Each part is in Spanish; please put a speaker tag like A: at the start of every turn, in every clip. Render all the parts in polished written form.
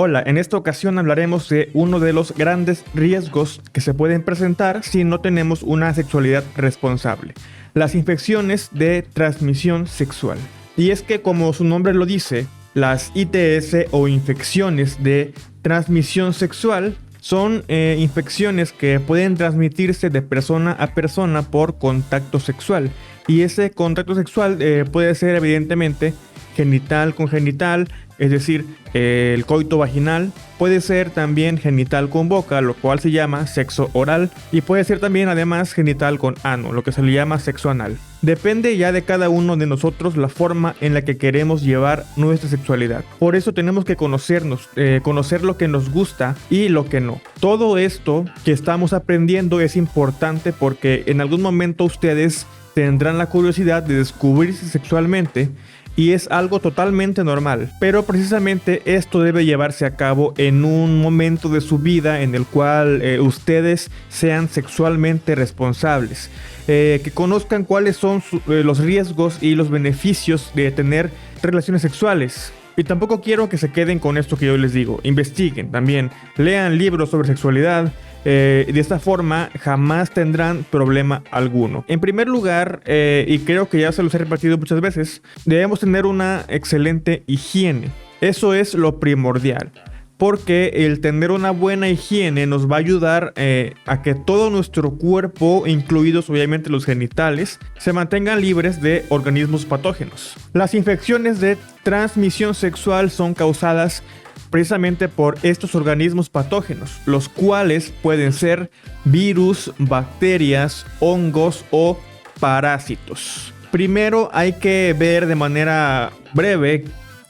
A: Hola, en esta ocasión hablaremos de uno de los grandes riesgos que se pueden presentar si no tenemos una sexualidad responsable: las infecciones de transmisión sexual. Y es que, como su nombre lo dice, las ITS o infecciones de transmisión sexual son infecciones que pueden transmitirse de persona a persona por contacto sexual. Y ese contacto sexual puede ser evidentemente genital con genital, es decir, el coito vaginal. Puede ser también genital con boca, lo cual se llama sexo oral. Y puede ser también además genital con ano, lo que se le llama sexo anal. Depende ya de cada uno de nosotros la forma en la que queremos llevar nuestra sexualidad. Por eso tenemos que conocernos, conocer lo que nos gusta y lo que no. Todo esto que estamos aprendiendo es importante porque en algún momento ustedes tendrán la curiosidad de descubrirse sexualmente. Y es algo totalmente normal, pero precisamente esto debe llevarse a cabo en un momento de su vida en el cual ustedes sean sexualmente responsables, que conozcan cuáles son los riesgos y los beneficios de tener relaciones sexuales. Y tampoco quiero que se queden con esto que yo les digo. Investiguen también, lean libros sobre sexualidad. De esta forma jamás tendrán problema alguno. En primer lugar, y creo que ya se los he repetido muchas veces, debemos tener una excelente higiene. Eso es lo primordial, porque el tener una buena higiene nos va a ayudar a que todo nuestro cuerpo, incluidos obviamente los genitales, se mantengan libres de organismos patógenos. Las infecciones de transmisión sexual son causadas precisamente por estos organismos patógenos, los cuales pueden ser virus, bacterias, hongos o parásitos. Primero hay que ver de manera breve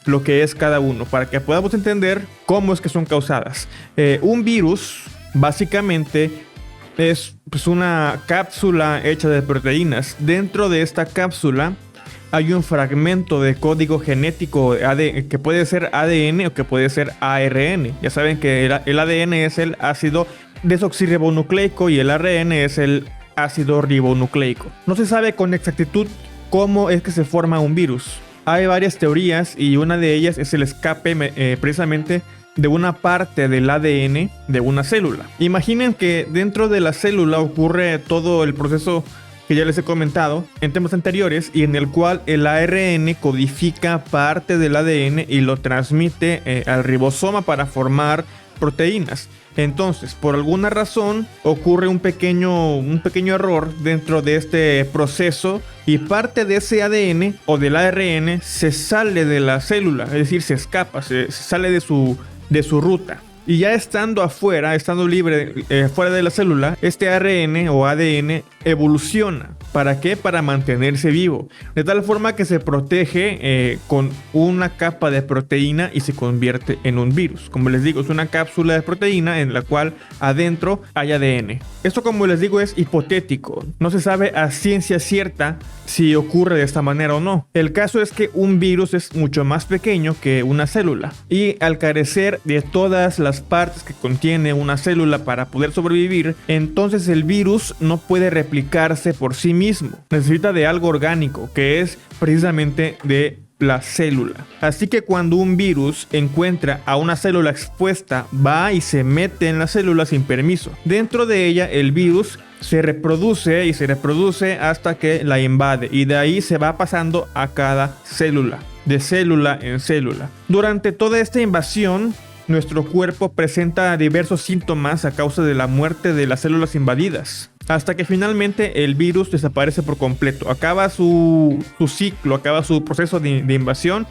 A: lo que es cada uno para que podamos entender cómo es que son causadas. Un virus básicamente es una cápsula hecha de proteínas. Dentro de esta cápsula hay un fragmento de código genético que puede ser ADN o que puede ser ARN. Ya saben que el ADN es el ácido desoxirribonucleico y el ARN es el ácido ribonucleico. No se sabe con exactitud cómo es que se forma un virus. Hay varias teorías y una de ellas es el escape precisamente de una parte del ADN de una célula. Imaginen que dentro de la célula ocurre todo el proceso que ya les he comentado en temas anteriores, y en el cual el ARN codifica parte del ADN y lo transmite al ribosoma para formar proteínas. Entonces, por alguna razón ocurre un pequeño error dentro de este proceso y parte de ese ADN o del ARN se sale de la célula, es decir, se escapa, se sale de su ruta. Y ya estando afuera, estando libre fuera de la célula, este ARN o ADN evoluciona. ¿Para qué? Para mantenerse vivo. De tal forma que se protege con una capa de proteína y se convierte en un virus. Como les digo, es una cápsula de proteína en la cual adentro hay ADN. Esto, como les digo, es hipotético. No se sabe a ciencia cierta si ocurre de esta manera o no. El caso es que un virus es mucho más pequeño que una célula. Y al carecer de todas las partes que contiene una célula para poder sobrevivir, entonces el virus no puede replicarse por sí mismo. Necesita de algo orgánico, que es precisamente de la célula. Así que cuando un virus encuentra a una célula expuesta, va y se mete en la célula sin permiso. Dentro de ella el virus se reproduce y se reproduce hasta que la invade, y de ahí se va pasando a cada célula, de célula en célula. Durante toda esta invasión, nuestro cuerpo presenta diversos síntomas a causa de la muerte de las células invadidas, hasta que finalmente el virus desaparece por completo. Acaba su ciclo, acaba su proceso de invasión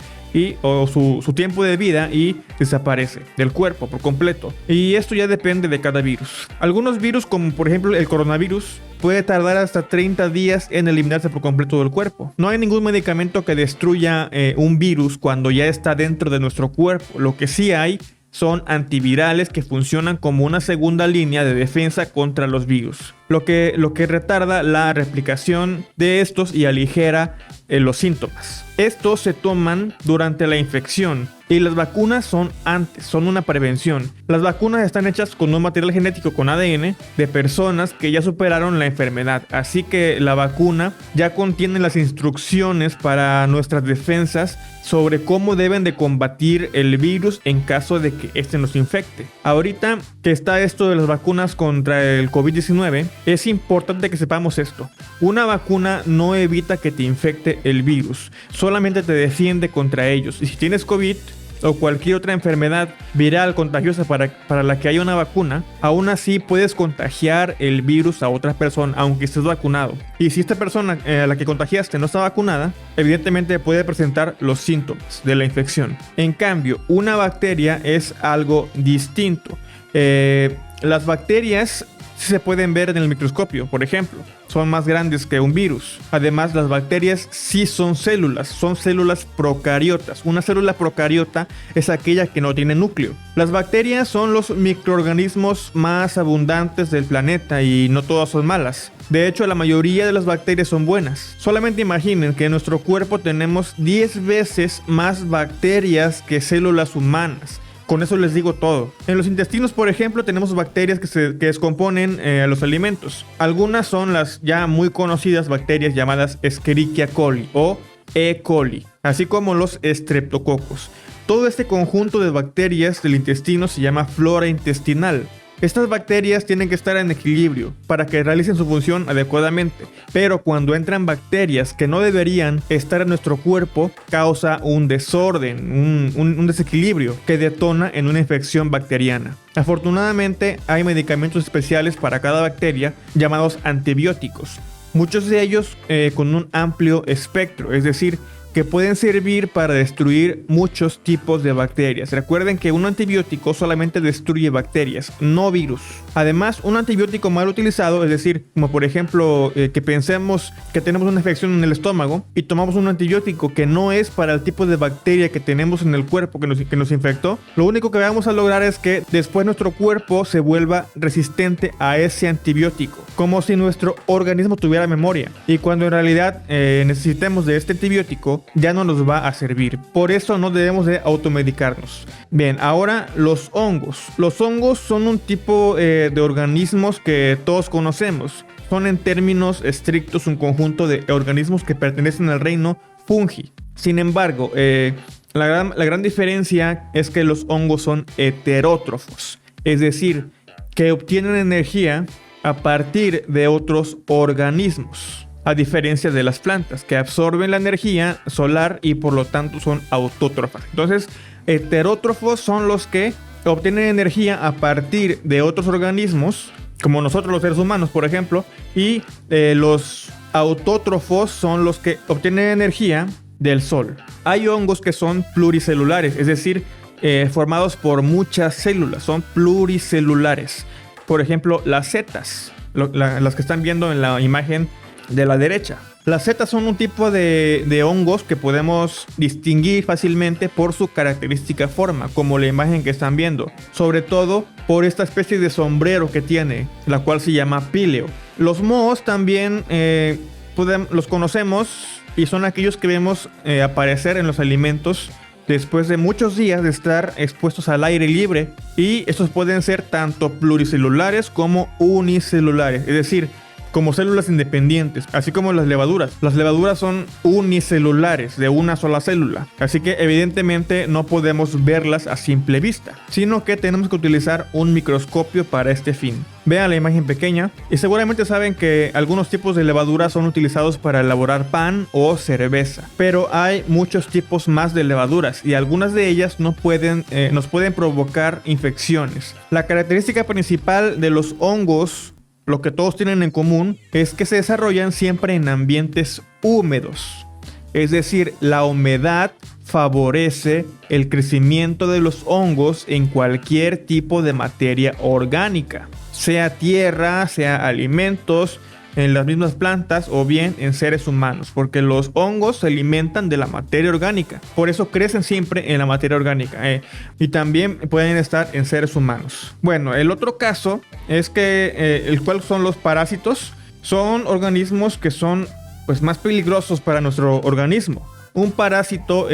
A: o su tiempo de vida y desaparece del cuerpo por completo. Y esto ya depende de cada virus. Algunos virus, como por ejemplo el coronavirus, puede tardar hasta 30 días en eliminarse por completo del cuerpo. No hay ningún medicamento que destruya un virus cuando ya está dentro de nuestro cuerpo. Lo que sí hay son antivirales que funcionan como una segunda línea de defensa contra los virus. lo que retarda la replicación de estos y aligera los síntomas. Estos se toman durante la infección y las vacunas son antes, son una prevención. Las vacunas están hechas con un material genético con ADN de personas que ya superaron la enfermedad, así que la vacuna ya contiene las instrucciones para nuestras defensas sobre cómo deben de combatir el virus en caso de que este nos infecte. Ahorita que está esto de las vacunas contra el COVID-19, es importante que sepamos esto. Una vacuna no evita que te infecte el virus, solamente te defiende contra ellos. Y si tienes COVID o cualquier otra enfermedad viral contagiosa para la que haya una vacuna, aún así puedes contagiar el virus a otra persona aunque estés vacunado. Y si esta persona a la que contagiaste no está vacunada, evidentemente puede presentar los síntomas de la infección. En cambio, una bacteria es algo distinto. Las bacterias se pueden ver en el microscopio, por ejemplo. Son más grandes que un virus. Además, las bacterias sí son células procariotas. Una célula procariota es aquella que no tiene núcleo. Las bacterias son los microorganismos más abundantes del planeta y no todas son malas. De hecho, la mayoría de las bacterias son buenas. Solamente imaginen que en nuestro cuerpo tenemos 10 veces más bacterias que células humanas. Con eso les digo todo. En los intestinos, por ejemplo, tenemos bacterias que descomponen los alimentos. Algunas son las ya muy conocidas bacterias llamadas Escherichia coli o E. coli, así como los estreptococos. Todo este conjunto de bacterias del intestino se llama flora intestinal. Estas bacterias tienen que estar en equilibrio para que realicen su función adecuadamente, pero cuando entran bacterias que no deberían estar en nuestro cuerpo, causa un desorden, un desequilibrio que detona en una infección bacteriana. Afortunadamente, hay medicamentos especiales para cada bacteria llamados antibióticos, muchos de ellos con un amplio espectro, es decir, que pueden servir para destruir muchos tipos de bacterias. Recuerden que un antibiótico solamente destruye bacterias, no virus. Además, un antibiótico mal utilizado, es decir, como por ejemplo que pensemos que tenemos una infección en el estómago y tomamos un antibiótico que no es para el tipo de bacteria que tenemos en el cuerpo que nos infectó, lo único que vamos a lograr es que después nuestro cuerpo se vuelva resistente a ese antibiótico, como si nuestro organismo tuviera memoria. Y cuando en realidad necesitemos de este antibiótico, ya no nos va a servir. Por eso no debemos de automedicarnos. Bien, ahora los hongos. Los hongos son un tipo de organismos que todos conocemos. Son en términos estrictos un conjunto de organismos que pertenecen al reino fungi. Sin embargo, la gran diferencia es que los hongos son heterótrofos. Es decir, que obtienen energía a partir de otros organismos. A diferencia de las plantas, que absorben la energía solar y por lo tanto son autótrofas. Entonces, heterótrofos son los que obtienen energía a partir de otros organismos, como nosotros los seres humanos, por ejemplo, y los autótrofos son los que obtienen energía del sol. Hay hongos que son pluricelulares, es decir, formados por muchas células, son pluricelulares. Por ejemplo, las setas, las que están viendo en la imagen de la derecha. Las setas son un tipo de hongos que podemos distinguir fácilmente por su característica forma, como la imagen que están viendo, sobre todo por esta especie de sombrero que tiene, la cual se llama píleo. Los mohos también los conocemos y son aquellos que vemos aparecer en los alimentos después de muchos días de estar expuestos al aire libre, y estos pueden ser tanto pluricelulares como unicelulares, es decir, como células independientes, así como las levaduras. Las levaduras son unicelulares, de una sola célula, así que evidentemente no podemos verlas a simple vista, sino que tenemos que utilizar un microscopio para este fin. Vean la imagen pequeña y seguramente saben que algunos tipos de levaduras son utilizados para elaborar pan o cerveza, pero hay muchos tipos más de levaduras y algunas de ellas nos pueden provocar infecciones. La característica principal de los hongos, lo que todos tienen en común, es que se desarrollan siempre en ambientes húmedos. Es decir, la humedad favorece el crecimiento de los hongos en cualquier tipo de materia orgánica, sea tierra, sea alimentos, en las mismas plantas o bien en seres humanos, porque los hongos se alimentan de la materia orgánica, por eso crecen siempre en la materia orgánica, y también pueden estar en seres humanos. Bueno, el otro caso es que el cual son los parásitos. Son organismos que son pues más peligrosos para nuestro organismo. Un parásito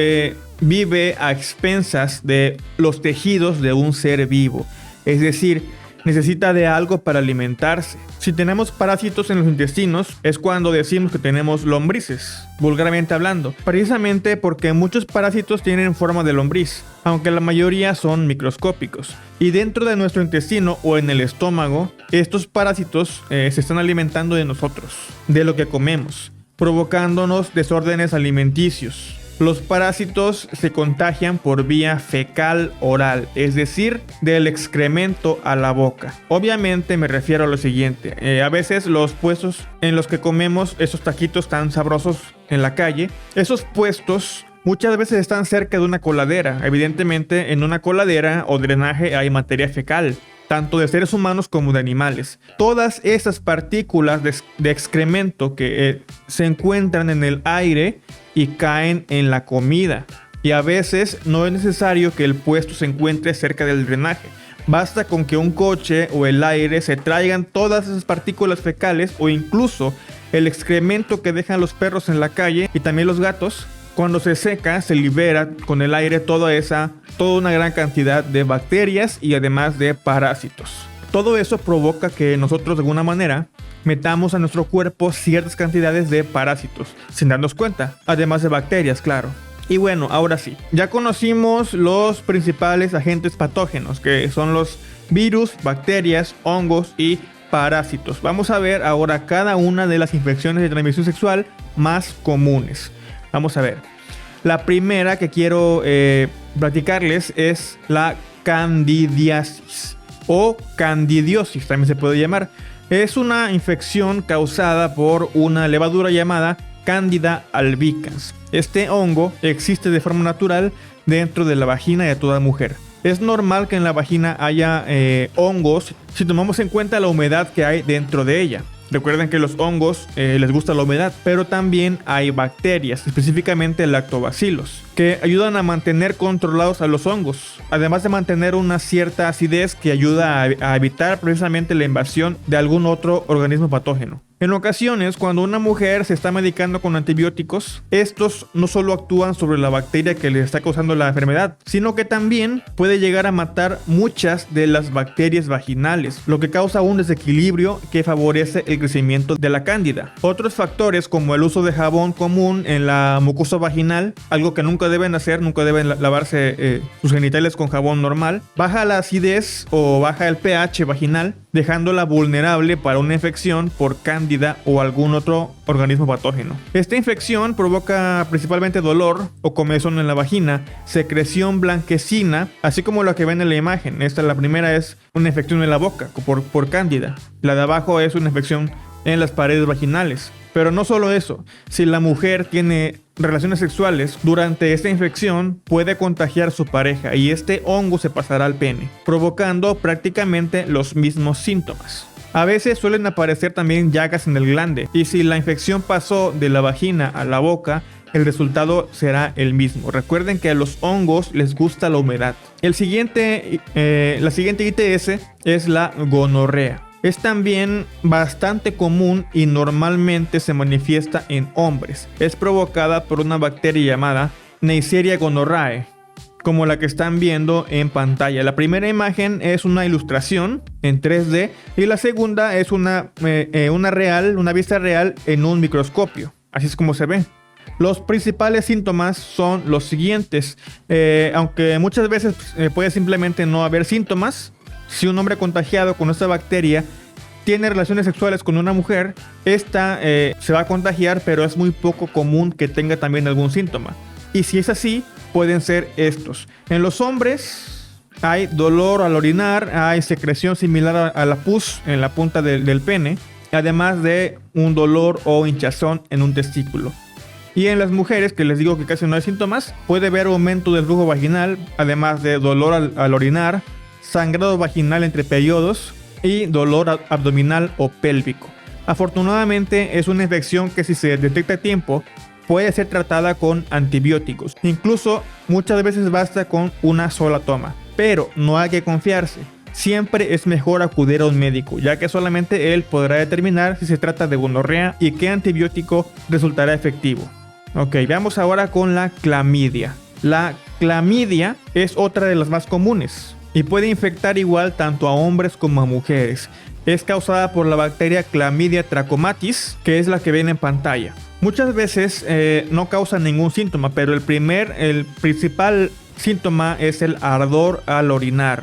A: vive a expensas de los tejidos de un ser vivo, es decir, necesita de algo para alimentarse. Si tenemos parásitos en los intestinos, es cuando decimos que tenemos lombrices, vulgarmente hablando, precisamente porque muchos parásitos tienen forma de lombriz, aunque la mayoría son microscópicos. Y dentro de nuestro intestino o en el estómago, estos parásitos se están alimentando de nosotros, de lo que comemos, provocándonos desórdenes alimenticios. Los parásitos se contagian por vía fecal oral, es decir, del excremento a la boca. Obviamente me refiero a lo siguiente, a veces los puestos en los que comemos esos taquitos tan sabrosos en la calle, esos puestos muchas veces están cerca de una coladera. Evidentemente en una coladera o drenaje hay materia fecal, tanto de seres humanos como de animales. Todas esas partículas de excremento que se encuentran en el aire y caen en la comida. Y a veces no es necesario que el puesto se encuentre cerca del drenaje. Basta con que un coche o el aire se traigan todas esas partículas fecales o incluso el excremento que dejan los perros en la calle y también los gatos. Cuando se seca, se libera con el aire toda una gran cantidad de bacterias y además de parásitos. Todo eso provoca que nosotros de alguna manera metamos a nuestro cuerpo ciertas cantidades de parásitos, sin darnos cuenta, además de bacterias, claro. Y bueno, ahora sí, ya conocimos los principales agentes patógenos, que son los virus, bacterias, hongos y parásitos. Vamos a ver ahora cada una de las infecciones de transmisión sexual más comunes. Vamos a ver. La primera que quiero platicarles es la candidiasis o candidiosis, también se puede llamar. Es una infección causada por una levadura llamada Candida albicans. Este hongo existe de forma natural dentro de la vagina de toda mujer. Es normal que en la vagina haya hongos si tomamos en cuenta la humedad que hay dentro de ella. Recuerden que los hongos les gusta la humedad, pero también hay bacterias, específicamente lactobacilos, que ayudan a mantener controlados a los hongos, además de mantener una cierta acidez que ayuda a evitar precisamente la invasión de algún otro organismo patógeno. En ocasiones, cuando una mujer se está medicando con antibióticos, estos no solo actúan sobre la bacteria que le está causando la enfermedad, sino que también puede llegar a matar muchas de las bacterias vaginales, lo que causa un desequilibrio que favorece el crecimiento de la cándida. Otros factores, como el uso de jabón común en la mucosa vaginal, algo que nunca deben hacer, nunca deben lavarse sus genitales con jabón normal, baja la acidez o baja el pH vaginal, dejándola vulnerable para una infección por cándida o algún otro organismo patógeno. Esta infección provoca principalmente dolor o comezón en la vagina, secreción blanquecina, así como lo que ven en la imagen. La primera es una infección en la boca por cándida. La de abajo es una infección en las paredes vaginales. Pero no solo eso, si la mujer tiene relaciones sexuales durante esta infección, puede contagiar a su pareja y este hongo se pasará al pene, provocando prácticamente los mismos síntomas. A veces suelen aparecer también llagas en el glande, y si la infección pasó de la vagina a la boca, el resultado será el mismo. Recuerden que a los hongos les gusta la humedad. La siguiente ITS es la gonorrea. Es también bastante común y normalmente se manifiesta en hombres. Es provocada por una bacteria llamada Neisseria gonorrhoeae, como la que están viendo en pantalla. La primera imagen es una ilustración en 3D y la segunda es una vista real en un microscopio. Así es como se ve. Los principales síntomas son los siguientes. Aunque muchas veces puede simplemente no haber síntomas, si un hombre contagiado con esta bacteria tiene relaciones sexuales con una mujer, esta se va a contagiar, pero es muy poco común que tenga también algún síntoma. Y si es así, pueden ser estos. En los hombres hay dolor al orinar, hay secreción similar a la pus en la punta del pene, además de un dolor o hinchazón en un testículo. Y en las mujeres, que les digo que casi no hay síntomas, puede haber aumento del flujo vaginal, además de dolor al orinar, sangrado vaginal entre periodos y dolor abdominal o pélvico. Afortunadamente es una infección que si se detecta a tiempo puede ser tratada con antibióticos. Incluso muchas veces basta con una sola toma. Pero no hay que confiarse. Siempre es mejor acudir a un médico, ya que solamente él podrá determinar si se trata de gonorrea y qué antibiótico resultará efectivo. Ok, veamos ahora con la clamidia. La clamidia es otra de las más comunes y puede infectar igual tanto a hombres como a mujeres. Es causada por la bacteria Clamidia trachomatis, que es la que ven en pantalla. Muchas veces no causa ningún síntoma, pero el principal síntoma es el ardor al orinar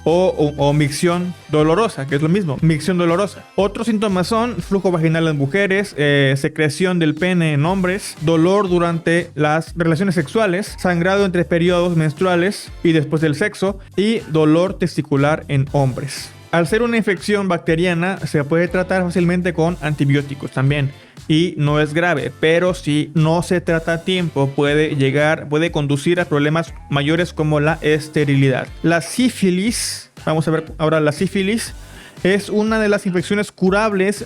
A: o micción dolorosa, que es lo mismo, micción dolorosa. Otros síntomas son flujo vaginal en mujeres, secreción del pene en hombres, dolor durante las relaciones sexuales, sangrado entre periodos menstruales y después del sexo y dolor testicular en hombres. Al ser una infección bacteriana, se puede tratar fácilmente con antibióticos también y no es grave, pero si no se trata a tiempo puede conducir a problemas mayores como la esterilidad. La sífilis, vamos a ver ahora la sífilis, es una de las infecciones curables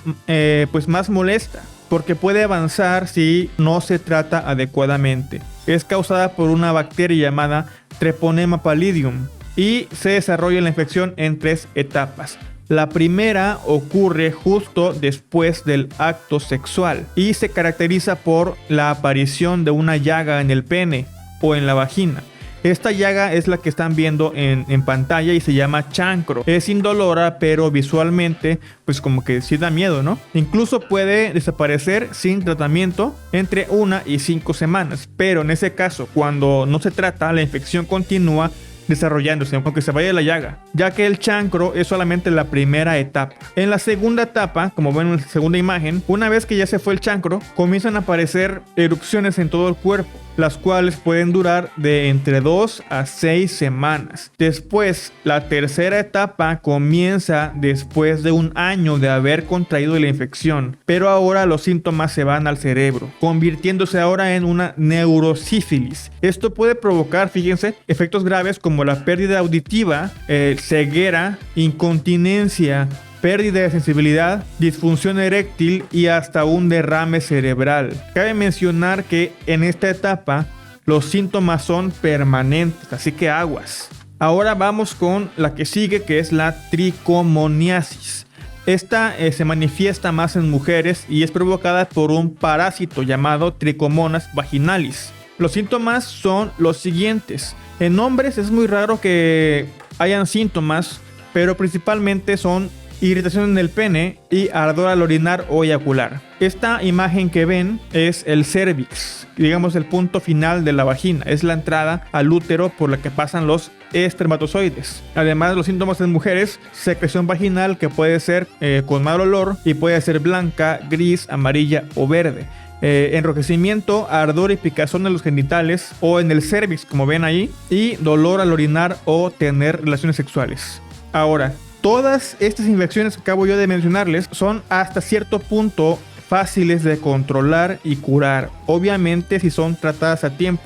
A: pues más molesta porque puede avanzar si no se trata adecuadamente. Es causada por una bacteria llamada Treponema pallidum y se desarrolla la infección en 3 etapas. La primera ocurre justo después del acto sexual y se caracteriza por la aparición de una llaga en el pene o en la vagina. Esta llaga es la que están viendo en pantalla y se llama chancro. Es indolora, pero visualmente pues como que sí da miedo, ¿no? Incluso puede desaparecer sin tratamiento entre 1 y 5 semanas. Pero en ese caso, cuando no se trata, la infección continúa desarrollándose, aunque se vaya la llaga, ya que el chancro es solamente la primera etapa. En la segunda etapa, como ven en la segunda imagen, una vez que ya se fue el chancro, comienzan a aparecer erupciones en todo el cuerpo, las cuales pueden durar de entre 2 a 6 semanas. Después, la tercera etapa comienza después de 1 año de haber contraído la infección, pero ahora los síntomas se van al cerebro, convirtiéndose ahora en una neurosífilis. Esto puede provocar, fíjense, efectos graves como la pérdida auditiva, ceguera, incontinencia, pérdida de sensibilidad, disfunción eréctil y hasta un derrame cerebral. Cabe mencionar que en esta etapa los síntomas son permanentes, así que aguas. Ahora vamos con la que sigue, que es la tricomoniasis. Esta se manifiesta más en mujeres y es provocada por un parásito llamado Trichomonas vaginalis. Los síntomas son los siguientes. En hombres es muy raro que hayan síntomas, pero principalmente son irritación en el pene y ardor al orinar o eyacular. Esta imagen que ven es el cervix, digamos el punto final de la vagina. Es la entrada al útero por la que pasan los espermatozoides. Además, los síntomas en mujeres, secreción vaginal que puede ser con mal olor y puede ser blanca, gris, amarilla o verde. Enrojecimiento, ardor y picazón en los genitales o en el cervix, como ven ahí, y dolor al orinar o tener relaciones sexuales. Ahora, todas estas infecciones que acabo yo de mencionarles son hasta cierto punto fáciles de controlar y curar, obviamente si son tratadas a tiempo.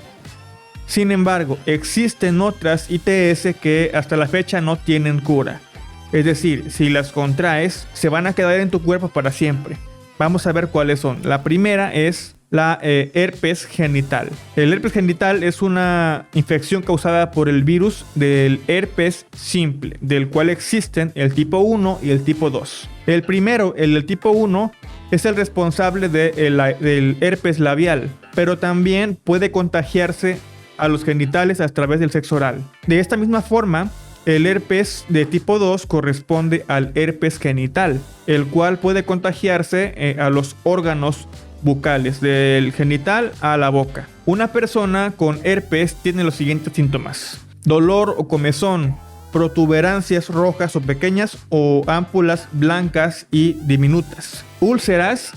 A: Sin embargo, existen otras ITS que hasta la fecha no tienen cura. Es decir, si las contraes, se van a quedar en tu cuerpo para siempre. Vamos a ver cuáles son. La primera es la herpes genital. El herpes genital es una infección causada por el virus del herpes simple, del cual existen el tipo 1 y el tipo 2. El primero, el del tipo 1, es el responsable del herpes labial, pero también puede contagiarse a los genitales a través del sexo oral. De esta misma forma, el herpes de tipo 2 corresponde al herpes genital, el cual puede contagiarse a los órganos bucales, del genital a la boca. Una persona con herpes tiene los siguientes síntomas: dolor o comezón, protuberancias rojas o pequeñas o ámpulas blancas y diminutas, úlceras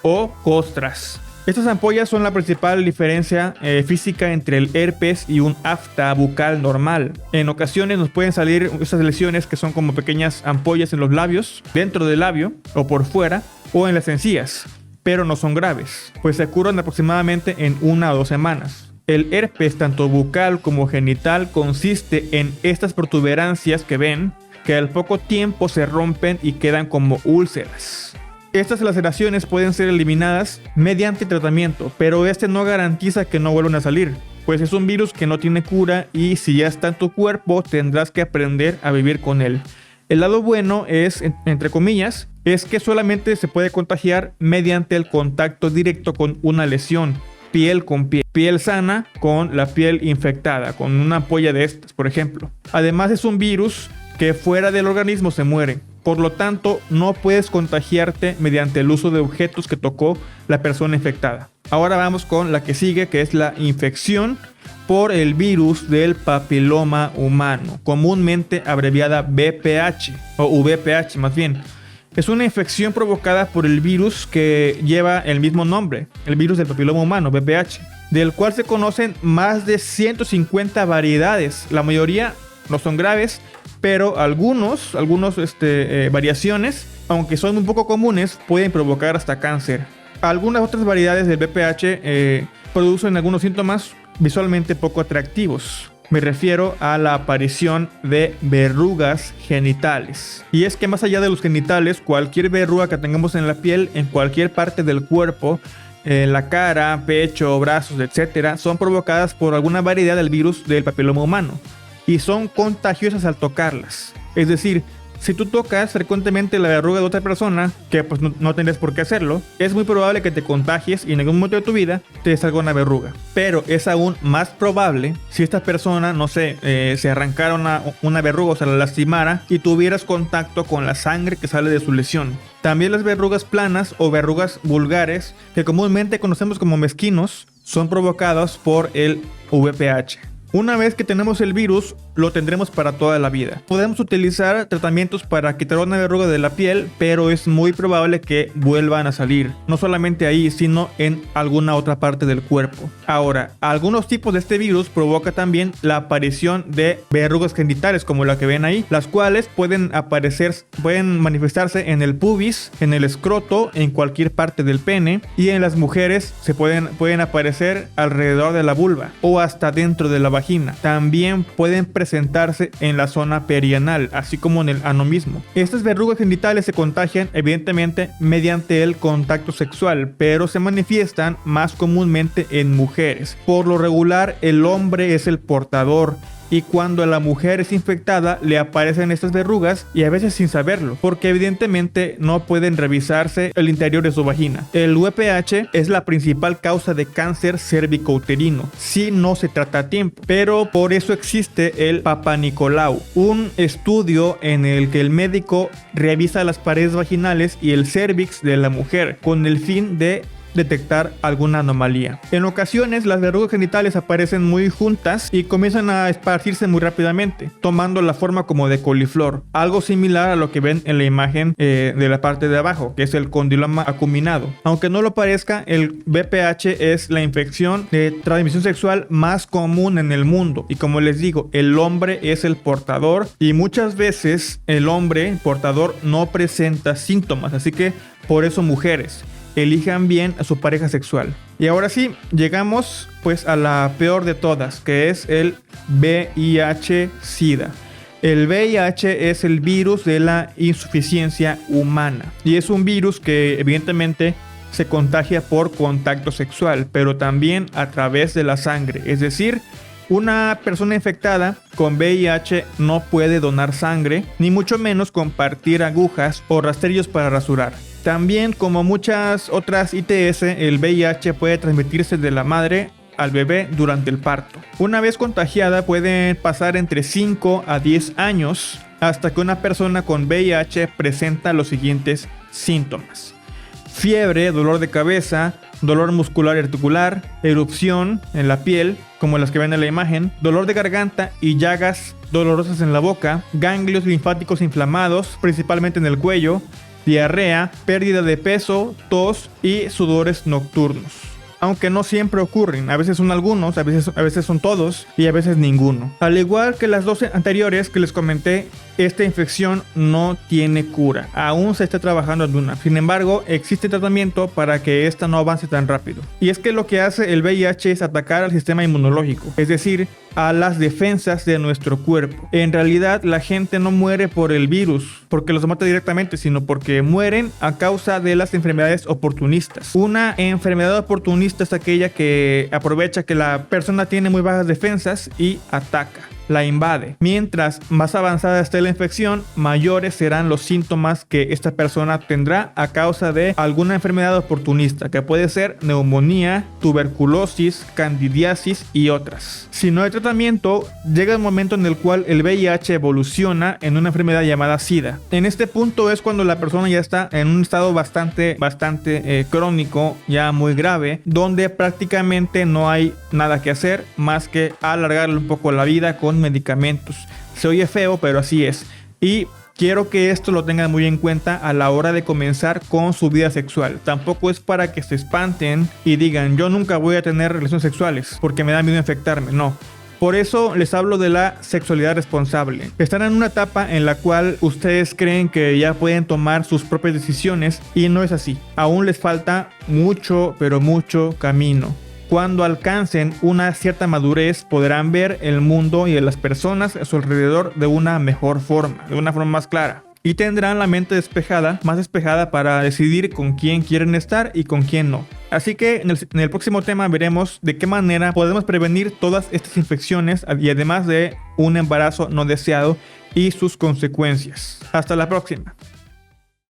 A: o costras. Estas ampollas son la principal diferencia física entre el herpes y un afta bucal normal. En ocasiones nos pueden salir estas lesiones que son como pequeñas ampollas en los labios, dentro del labio o por fuera, o en las encías, pero no son graves, pues se curan aproximadamente en 1 o 2 semanas. El herpes, tanto bucal como genital, consiste en estas protuberancias que ven, que al poco tiempo se rompen y quedan como úlceras. Estas laceraciones pueden ser eliminadas mediante tratamiento, pero este no garantiza que no vuelvan a salir, pues es un virus que no tiene cura y si ya está en tu cuerpo tendrás que aprender a vivir con él. El lado bueno es, entre comillas, es que solamente se puede contagiar mediante el contacto directo con una lesión, piel con piel, piel sana con la piel infectada, con una ampolla de estas, por ejemplo. Además es un virus que fuera del organismo se muere. Por lo tanto, no puedes contagiarte mediante el uso de objetos que tocó la persona infectada. Ahora vamos con la que sigue, que es la infección por el virus del papiloma humano, comúnmente abreviada VPH, o VPH más bien. Es una infección provocada por el virus que lleva el mismo nombre, el virus del papiloma humano, VPH, del cual se conocen más de 150 variedades. La mayoría no son graves, pero algunos variaciones, aunque son un poco comunes, pueden provocar hasta cáncer. Algunas otras variedades del VPH producen algunos síntomas visualmente poco atractivos. Me refiero a la aparición de verrugas genitales. Y es que más allá de los genitales, cualquier verruga que tengamos en la piel, en cualquier parte del cuerpo, la cara, pecho, brazos, etc., son provocadas por alguna variedad del virus del papiloma humano. Y son contagiosas al tocarlas. Es decir, si tú tocas frecuentemente la verruga de otra persona, que pues no tendrías por qué hacerlo, es muy probable que te contagies y en algún momento de tu vida te salga una verruga. Pero es aún más probable si esta persona, no sé, se arrancara una verruga o se la lastimara y tuvieras contacto con la sangre que sale de su lesión. También las verrugas planas o verrugas vulgares, que comúnmente conocemos como mezquinos, son provocadas por el VPH. Una vez que tenemos el virus, lo tendremos para toda la vida. Podemos utilizar tratamientos para quitar una verruga de la piel, pero es muy probable que vuelvan a salir. No solamente ahí, sino en alguna otra parte del cuerpo. Ahora, algunos tipos de este virus provoca también la aparición de verrugas genitales, como la que ven ahí, las cuales pueden manifestarse en el pubis, en el escroto, en cualquier parte del pene, y en las mujeres se pueden aparecer alrededor de la vulva o hasta dentro de la vagina. También pueden presentarse en la zona perianal, así como en el ano mismo. Estas verrugas genitales se contagian evidentemente mediante el contacto sexual, pero se manifiestan más comúnmente en mujeres. Por lo regular, el hombre es el portador, y cuando la mujer es infectada le aparecen estas verrugas, y a veces sin saberlo, porque evidentemente no pueden revisarse el interior de su vagina. El VPH es la principal causa de cáncer cérvico-uterino si no se trata a tiempo, pero por eso existe el Papanicolau, un estudio en el que el médico revisa las paredes vaginales y el cérvix de la mujer con el fin de detectar alguna anomalía. En ocasiones las verrugas genitales aparecen muy juntas y comienzan a esparcirse muy rápidamente, tomando la forma como de coliflor, algo similar a lo que ven en la imagen de la parte de abajo, que es el condiloma acuminado. Aunque no lo parezca, el VPH es la infección de transmisión sexual más común en el mundo, y como les digo, el hombre es el portador, y muchas veces el hombre portador no presenta síntomas, así que por eso, mujeres, elijan bien a su pareja sexual. Y ahora sí, llegamos pues a la peor de todas, que es el VIH-Sida. El VIH es el virus de la insuficiencia humana, y es un virus que evidentemente se contagia por contacto sexual, pero también a través de la sangre. Es decir, una persona infectada con VIH no puede donar sangre, ni mucho menos compartir agujas o rastrillos para rasurar. También, como muchas otras ITS, el VIH puede transmitirse de la madre al bebé durante el parto. Una vez contagiada pueden pasar entre 5 a 10 años hasta que una persona con VIH presenta los siguientes síntomas: fiebre, dolor de cabeza, dolor muscular y articular, erupción en la piel, como las que ven en la imagen, dolor de garganta y llagas dolorosas en la boca, ganglios linfáticos inflamados, principalmente en el cuello, diarrea, pérdida de peso, tos y sudores nocturnos. Aunque no siempre ocurren, a veces son algunos, a veces son todos y a veces ninguno. Al igual que las dos anteriores que les comenté, esta infección no tiene cura. Aún se está trabajando en una. Sin embargo, existe tratamiento para que esta no avance tan rápido. Y es que lo que hace el VIH es atacar al sistema inmunológico, es decir, a las defensas de nuestro cuerpo. En realidad, la gente no muere por el virus, porque los mata directamente, sino porque mueren a causa de las enfermedades oportunistas. Una enfermedad oportunista es aquella que aprovecha que la persona tiene muy bajas defensas y ataca, la invade. Mientras más avanzada esté la infección, mayores serán los síntomas que esta persona tendrá a causa de alguna enfermedad oportunista, que puede ser neumonía, tuberculosis, candidiasis y otras. Si no hay tratamiento, llega el momento en el cual el VIH evoluciona en una enfermedad llamada SIDA. En este punto es cuando la persona ya está en un estado bastante crónico, ya muy grave, donde prácticamente no hay nada que hacer más que alargarle un poco la vida con medicamentos. Se oye feo, pero así es. Y quiero que esto lo tengan muy en cuenta a la hora de comenzar con su vida sexual. Tampoco es para que se espanten y digan, yo nunca voy a tener relaciones sexuales porque me da miedo infectarme. No. Por eso les hablo de la sexualidad responsable. Están en una etapa en la cual ustedes creen que ya pueden tomar sus propias decisiones y no es así. Aún les falta mucho, pero mucho camino. Cuando alcancen una cierta madurez, podrán ver el mundo y a las personas a su alrededor de una mejor forma, de una forma más clara. Y tendrán la mente despejada, más despejada para decidir con quién quieren estar y con quién no. Así que en el próximo tema veremos de qué manera podemos prevenir todas estas infecciones y además de un embarazo no deseado y sus consecuencias. Hasta la próxima.